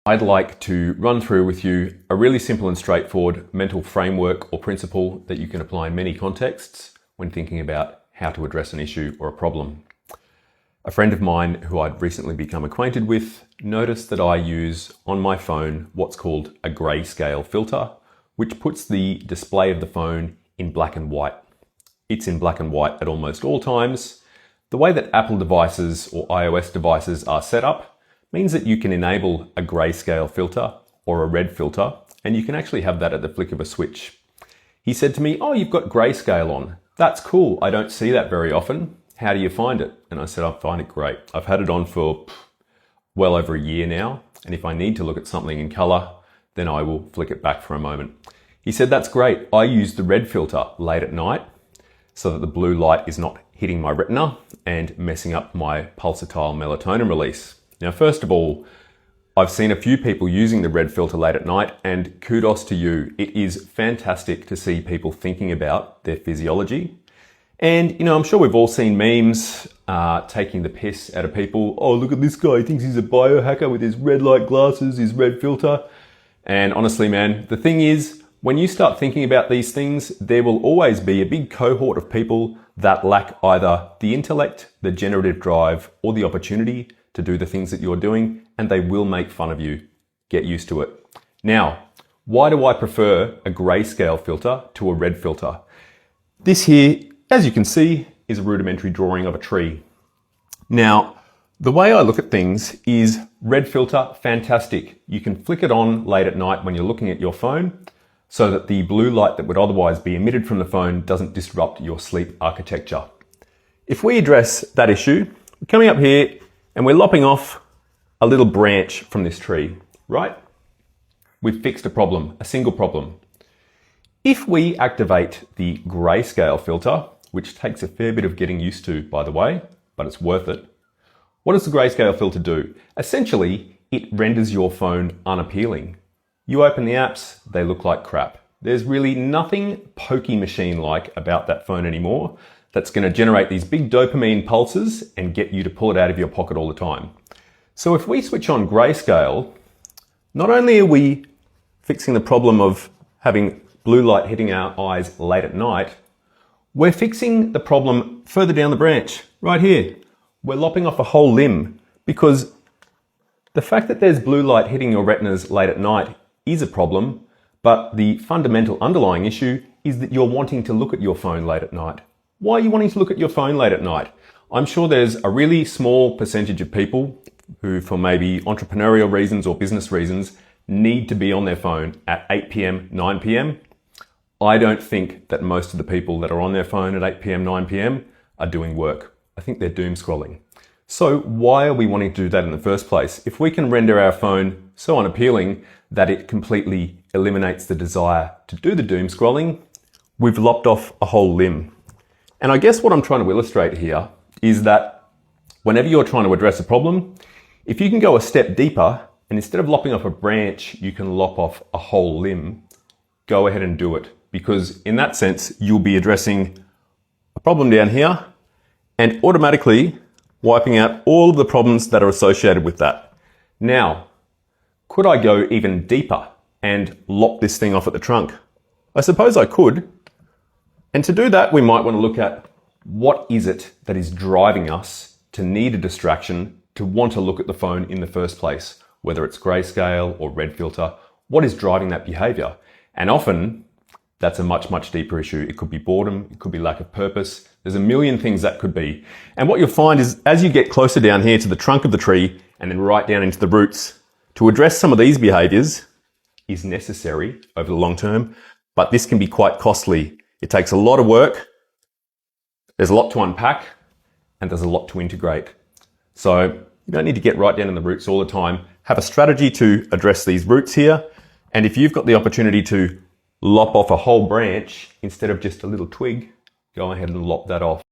I'd like to run through with you a really simple and straightforward mental framework or principle that you can apply in many contexts when thinking about how to address an issue or a problem. A friend of mine who I'd recently become acquainted with noticed that I use on my phone what's called a grayscale filter, which puts the display of the phone in black and white. It's in black and white at almost all times. The way that Apple devices or iOS devices are set up means that you can enable a grayscale filter or a red filter, and you can actually have that at the flick of a switch. He said to me, "Oh, you've got grayscale on. That's cool. I don't see that very often. How do you find it?" And I said, "I find it great. I've had it on for well over a year now, and if I need to look at something in color, then I will flick it back for a moment." He said, "That's great. I use the red filter late at night so that the blue light is not hitting my retina and messing up my pulsatile melatonin release." Now, first of all, I've seen a few people using the red filter late at night, and kudos to you. It is fantastic to see people thinking about their physiology. And, I'm sure we've all seen memes taking the piss out of people. "Oh, look at this guy. He thinks he's a biohacker with his red light glasses, his red filter." And honestly, man, the thing is, when you start thinking about these things, there will always be a big cohort of people that lack either the intellect, the generative drive, or the opportunity to do the things that you're doing, and they will make fun of you. Get used to it. Now, why do I prefer a grayscale filter to a red filter? This here, as you can see, is a rudimentary drawing of a tree. Now, the way I look at things is red filter, fantastic. You can flick it on late at night when you're looking at your phone so that the blue light that would otherwise be emitted from the phone doesn't disrupt your sleep architecture. If we address that issue, we're coming up here and we're lopping off a little branch from this tree, right? We've fixed a problem, a single problem. If we activate the grayscale filter, which takes a fair bit of getting used to, by the way, but it's worth it. What does the grayscale filter do? Essentially, it renders your phone unappealing. You open the apps, they look like crap. There's really nothing pokey machine-like about that phone anymore that's going to generate these big dopamine pulses and get you to pull it out of your pocket all the time. So if we switch on grayscale, not only are we fixing the problem of having blue light hitting our eyes late at night, we're fixing the problem further down the branch, right here. We're lopping off a whole limb, because the fact that there's blue light hitting your retinas late at night is a problem, but the fundamental underlying issue is that you're wanting to look at your phone late at night. Why are you wanting to look at your phone late at night? I'm sure there's a really small percentage of people who, for maybe entrepreneurial reasons or business reasons, need to be on their phone at 8 p.m, 9 p.m. I don't think that most of the people that are on their phone at 8 p.m, 9 p.m. are doing work. I think they're doom scrolling. So why are we wanting to do that in the first place? If we can render our phone so unappealing that it completely eliminates the desire to do the doom scrolling, we've lopped off a whole limb. And I guess what I'm trying to illustrate here is that whenever you're trying to address a problem, if you can go a step deeper and instead of lopping off a branch, you can lop off a whole limb, go ahead and do it. Because in that sense, you'll be addressing a problem down here and automatically wiping out all of the problems that are associated with that. Now, could I go even deeper and lop this thing off at the trunk? I suppose I could. And to do that, we might want to look at what is it that is driving us to need a distraction, to want to look at the phone in the first place, whether it's grayscale or red filter. What is driving that behavior? And often that's a much, much deeper issue. It could be boredom. It could be lack of purpose. There's a million things that could be. And what you'll find is as you get closer down here to the trunk of the tree and then right down into the roots, to address some of these behaviors is necessary over the long term, but this can be quite costly. It takes a lot of work, there's a lot to unpack, and there's a lot to integrate. So you don't need to get right down in the roots all the time. Have a strategy to address these roots here, and if you've got the opportunity to lop off a whole branch instead of just a little twig, go ahead and lop that off.